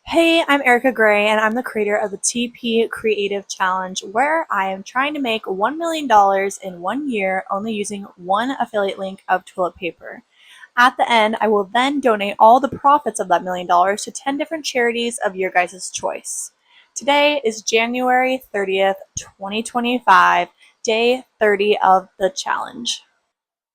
Hey, I'm Erica Gray, and I'm the creator of the TP Creative Challenge, where I am trying to make $1 million in 1 year only using one affiliate link of toilet paper. At the end, I will then donate all the profits of that $1 million to 10 different charities of your guys' choice. Today is January 30th, 2025, day 30 of the challenge.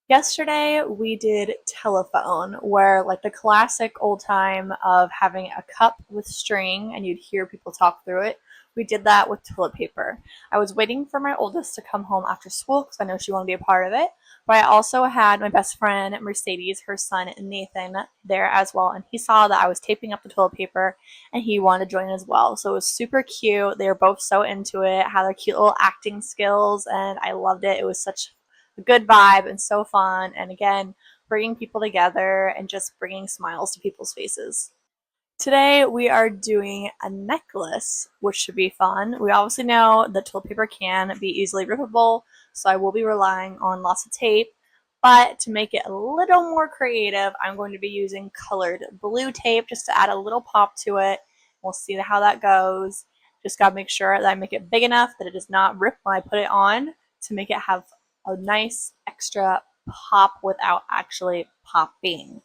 Yesterday we did telephone, where like the classic old time of having a cup with string and you'd hear people talk through it. We did that with toilet paper. I was waiting for my oldest to come home after school because I know she wanted to be a part of it. But I also had my best friend Mercedes, her son Nathan, there as well, and he saw that I was taping up the toilet paper and he wanted to join as well. So it was super cute. They were both so into it, had their cute little acting skills, and I loved it. It was such a good vibe and so fun. And again, bringing people together and just bringing smiles to people's faces. Today we are doing a necklace, which should be fun. We obviously know that toilet paper can be easily rippable, so I will be relying on lots of tape. But to make it a little more creative, I'm going to be using colored blue tape just to add a little pop to it. We'll see how that goes. Just gotta make sure that I make it big enough that it does not rip when I put it on, to make it have a nice extra pop without actually popping.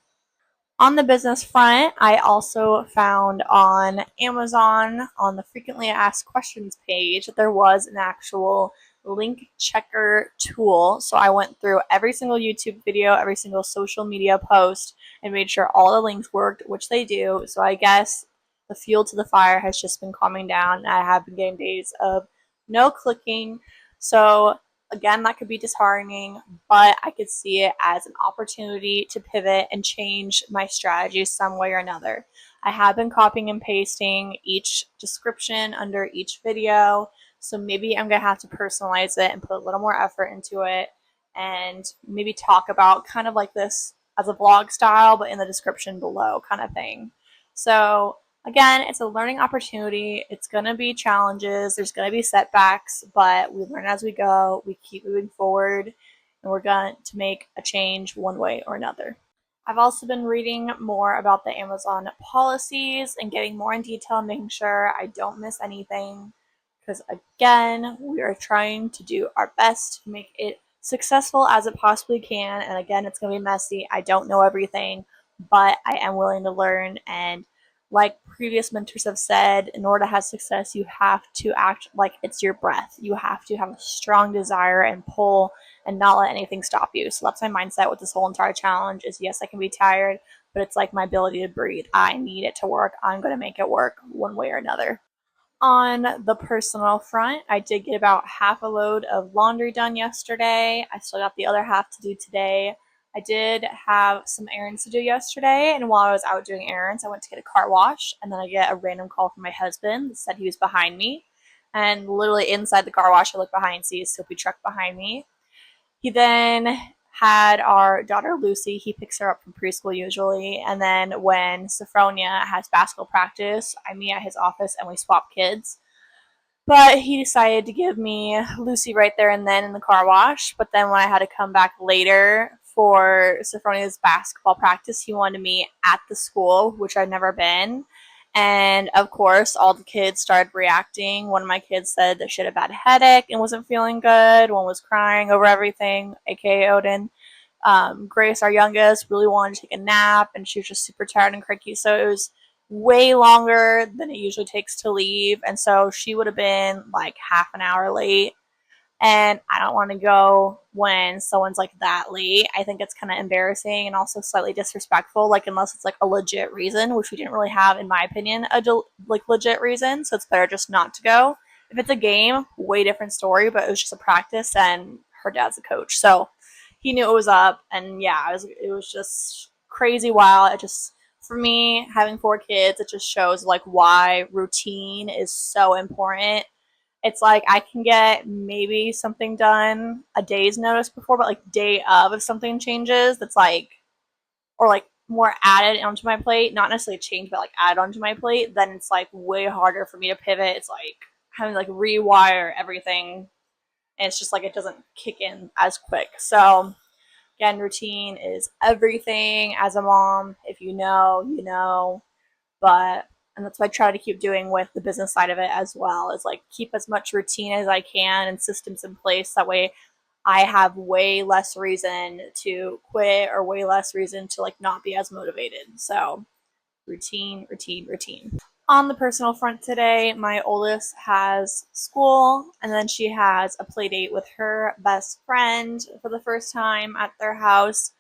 On the business front, I also found on Amazon, on the frequently asked questions page, that there was an actual link checker tool. So I went through every single YouTube video, every single social media post, and made sure all the links worked, which they do. So I guess the fuel to the fire has just been calming down, and I have been getting days of no clicking. So again, that could be disheartening, but I could see it as an opportunity to pivot and change my strategy some way or another. I have been copying and pasting each description under each video, so maybe I'm going to have to personalize it and put a little more effort into it and maybe talk about kind of like this as a vlog style, but in the description below kind of thing. So again, it's a learning opportunity. It's going to be challenges. There's going to be setbacks, but we learn as we go. We keep moving forward, and we're going to make a change one way or another. I've also been reading more about the Amazon policies and getting more in detail, making sure I don't miss anything. Because again, we are trying to do our best to make it successful as it possibly can. And again, it's going to be messy. I don't know everything, but I am willing to learn. And like previous mentors have said, in order to have success, you have to act like it's your breath. You have to have a strong desire and pull and not let anything stop you. So that's my mindset with this whole entire challenge is, yes, I can be tired, but it's like my ability to breathe. I need it to work. I'm going to make it work one way or another. On the personal front, I did get about half a load of laundry done yesterday. I still got the other half to do today. I did have some errands to do yesterday, and while I was out doing errands, I went to get a car wash, and then I get a random call from my husband that said he was behind me. And literally inside the car wash, I look behind, see a soapy truck behind me. He then had our daughter Lucy. He picks her up from preschool usually, and then when Sophronia has basketball practice, I meet at his office and we swap kids. But he decided to give me Lucy right there and then in the car wash. But then when I had to come back later for Sophronia's basketball practice, he wanted me at the school, which I'd never been. And of course, all the kids started reacting. One of my kids said that she had a bad headache and wasn't feeling good. One was crying over everything, aka Odin. Grace, our youngest, really wanted to take a nap, and she was just super tired and cranky. So it was way longer than it usually takes to leave, and so she would have been like half an hour late. And I don't want to go when someone's like that late. I think it's kind of embarrassing and also slightly disrespectful, like unless it's like a legit reason, which we didn't really have, in my opinion, like legit reason. So it's better just not to go. If it's a game, way different story, but it was just a practice, and her dad's a coach, so he knew it was up. And yeah, it was just crazy wild. It just, for me, having 4 kids, it just shows like why routine is so important. It's like I can get maybe something done a day's notice before, but like day of, if something changes, that's like, or like more added onto my plate, not necessarily change, but like add onto my plate, then it's like way harder for me to pivot. It's like having to like rewire everything, and it's just like it doesn't kick in as quick. So again, routine is everything as a mom. If you know, you know. But And that's what I try to keep doing with the business side of it as well, is like keep as much routine as I can and systems in place. That way I have way less reason to quit or way less reason to like not be as motivated. So routine, routine, routine. On the personal front today, my oldest has school and then she has a play date with her best friend for the first time at their house.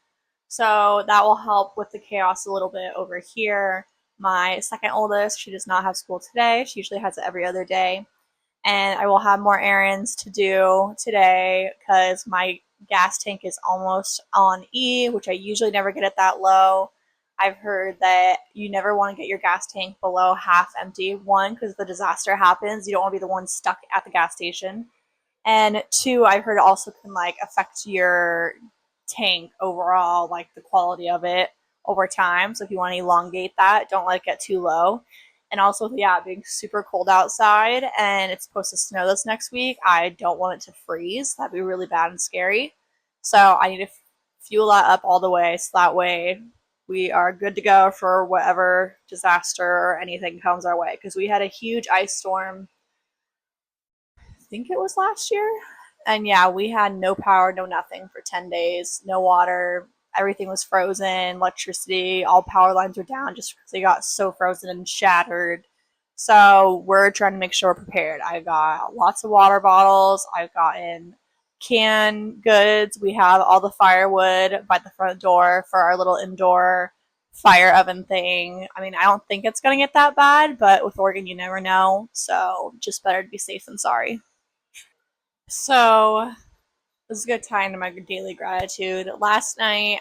So that will help with the chaos a little bit over here. My second oldest, she does not have school today. She usually has it every other day. And I will have more errands to do today because my gas tank is almost on E, which I usually never get it that low. I've heard that you never want to get your gas tank below half empty. One, because if the disaster happens, you don't want to be the one stuck at the gas station. And two, I've heard it also can like affect your tank overall, like the quality of it over time. So if you want to elongate that, don't let it get too low. And also, yeah, being super cold outside and it's supposed to snow this next week, I don't want it to freeze. That'd be really bad and scary. So I need to fuel that up all the way so that way we are good to go for whatever disaster or anything comes our way. Because we had a huge ice storm, I think it was last year. And yeah, we had no power, no nothing for 10 days, no water. Everything was frozen, electricity, all power lines were down just because they got so frozen and shattered. So we're trying to make sure we're prepared. I got lots of water bottles. I've gotten canned goods. We have all the firewood by the front door for our little indoor fire oven thing. I mean, I don't think it's going to get that bad, but with Oregon, you never know. So just better to be safe than sorry. So this is a good time to my daily gratitude. Last night,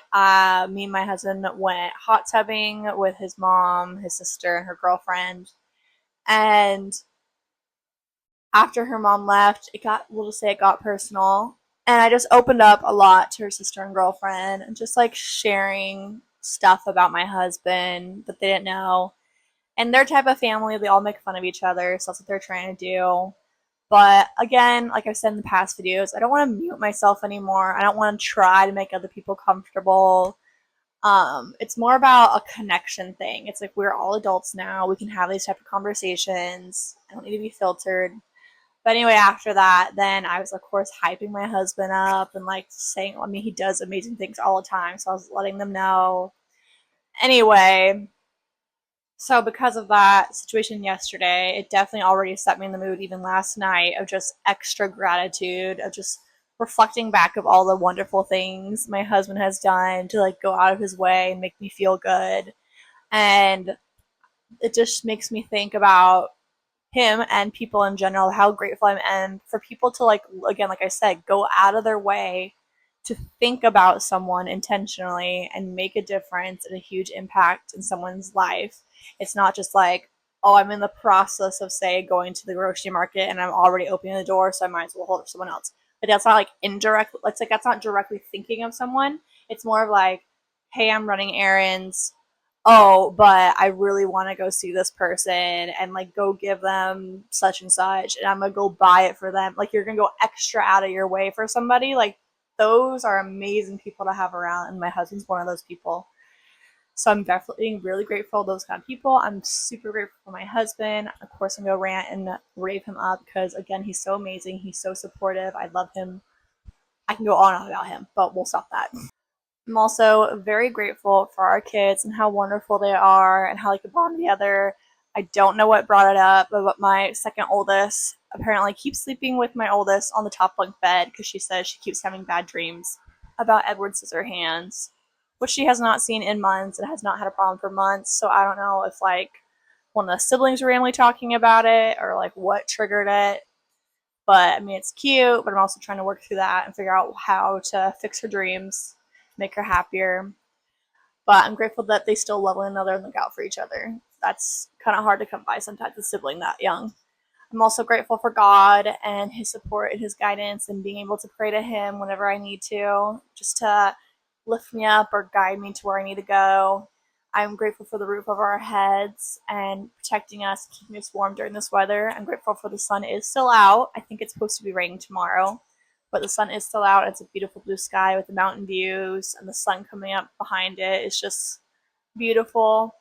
me and my husband went hot tubbing with his mom, his sister, and her girlfriend. And after her mom left, we'll just say it got personal. And I just opened up a lot to her sister and girlfriend and just like sharing stuff about my husband that they didn't know. And their type of family, they all make fun of each other. So that's what they're trying to do. But again, like I've said in the past videos, I don't want to mute myself anymore. I don't want to try to make other people comfortable. It's more about a connection thing. It's like we're all adults now. We can have these type of conversations. I don't need to be filtered. But anyway, after that, then I was of course hyping my husband up and like saying, I mean, he does amazing things all the time. So I was letting them know. Anyway, so because of that situation yesterday, it definitely already set me in the mood even last night of just extra gratitude, of just reflecting back of all the wonderful things my husband has done to like go out of his way and make me feel good. And it just makes me think about him and people in general, how grateful I am for people to like, again, like I said, go out of their way to think about someone intentionally and make a difference and a huge impact in someone's life. It's not just like, oh, I'm in the process of say going to the grocery market and I'm already opening the door, so I might as well hold it for someone else. But that's not like indirect. It's like that's not directly thinking of someone. It's more of like, hey, I'm running errands, oh, but I really want to go see this person and like go give them such and such, and I'm gonna go buy it for them. Like you're gonna go extra out of your way for somebody. Like those are amazing people to have around, and my husband's one of those people. So I'm definitely really grateful for those kind of people. I'm super grateful for my husband. Of course, I'm gonna rant and rave him up because again, he's so amazing. He's so supportive. I love him. I can go on and on about him, but we'll stop that. I'm also very grateful for our kids and how wonderful they are and how they could bond together. I don't know what brought it up, but my second oldest apparently keeps sleeping with my oldest on the top bunk bed because she says she keeps having bad dreams about Edward Scissorhands, which she has not seen in months and has not had a problem for months. So I don't know if like one of the siblings were randomly talking about it or like what triggered it. But I mean, it's cute, but I'm also trying to work through that and figure out how to fix her dreams, make her happier. But I'm grateful that they still love one another and look out for each other. That's kind of hard to come by sometimes, a sibling that young. I'm also grateful for God and his support and his guidance and being able to pray to him whenever I need to, just to lift me up or guide me to where I need to go. I'm grateful for the roof over our heads and protecting us, keeping us warm during this weather. I'm grateful for the sun is still out. I think it's supposed to be raining tomorrow, but the sun is still out. It's a beautiful blue sky with the mountain views and the sun coming up behind it. It's just beautiful.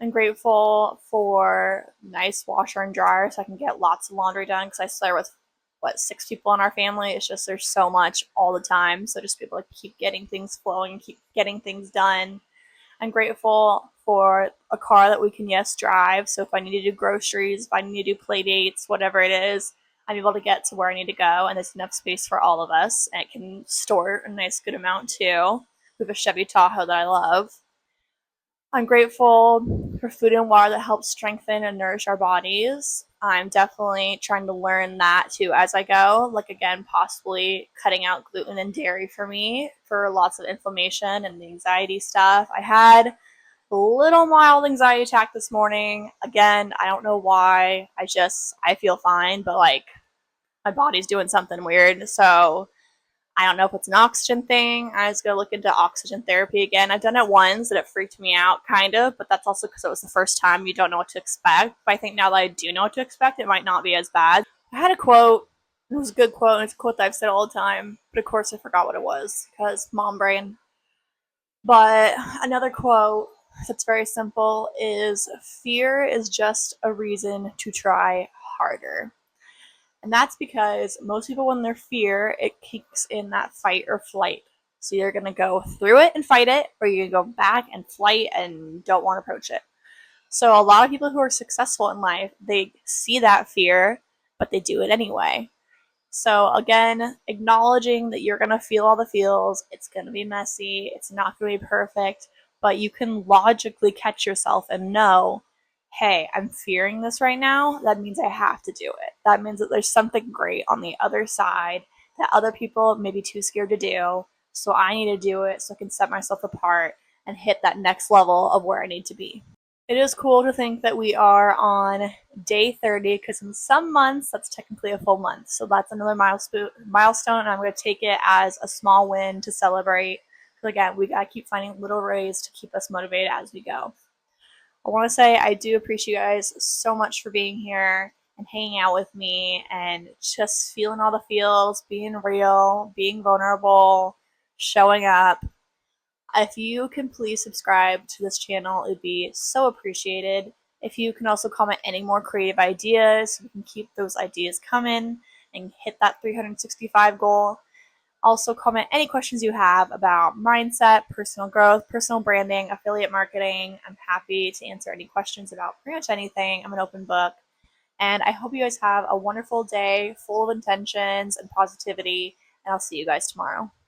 I'm grateful for nice washer and dryer so I can get lots of laundry done because I share with what 6 people in our family. It's just there's so much all the time. So just be able to keep getting things flowing and keep getting things done. I'm grateful for a car that we can drive. So if I need to do groceries, if I need to do play dates, whatever it is, I'm able to get to where I need to go, and there's enough space for all of us, and it can store a nice good amount too. We have a Chevy Tahoe that I love. I'm grateful for food and water that helps strengthen and nourish our bodies. I'm definitely trying to learn that too as I go. Like, again, possibly cutting out gluten and dairy for me for lots of inflammation and anxiety stuff. I had a little mild anxiety attack this morning. Again, I don't know why. I feel fine, but like my body's doing something weird. So I don't know if it's an oxygen thing. I was gonna look into oxygen therapy again. I've done it once and it freaked me out kind of, but that's also because it was the first time. You don't know what to expect. But I think now that I do know what to expect, it might not be as bad. I had a quote. It was a good quote, and it's a quote that I've said all the time. But of course, I forgot what it was because mom brain. But another quote that's very simple is fear is just a reason to try harder. And that's because most people, when they're fear, it kicks in that fight or flight. So you're going to go through it and fight it, or you're going to go back and flight and don't want to approach it. So a lot of people who are successful in life, they see that fear, but they do it anyway. So again, acknowledging that you're going to feel all the feels, it's going to be messy, it's not going to be perfect, but you can logically catch yourself and know, hey, I'm fearing this right now. That means I have to do it. That means that there's something great on the other side that other people may be too scared to do. So I need to do it so I can set myself apart and hit that next level of where I need to be. It is cool to think that we are on day 30 because in some months that's technically a full month. So that's another milestone, and I'm going to take it as a small win to celebrate. Because again, we got to keep finding little ways to keep us motivated as we go. I want to say I do appreciate you guys so much for being here and hanging out with me and just feeling all the feels, being real, being vulnerable, showing up. If you can please subscribe to this channel, it'd be so appreciated. If you can also comment any more creative ideas, so we can keep those ideas coming and hit that 365 goal. Also, comment any questions you have about mindset, personal growth, personal branding, affiliate marketing. I'm happy to answer any questions about pretty much anything. I'm an open book. And I hope you guys have a wonderful day full of intentions and positivity. And I'll see you guys tomorrow.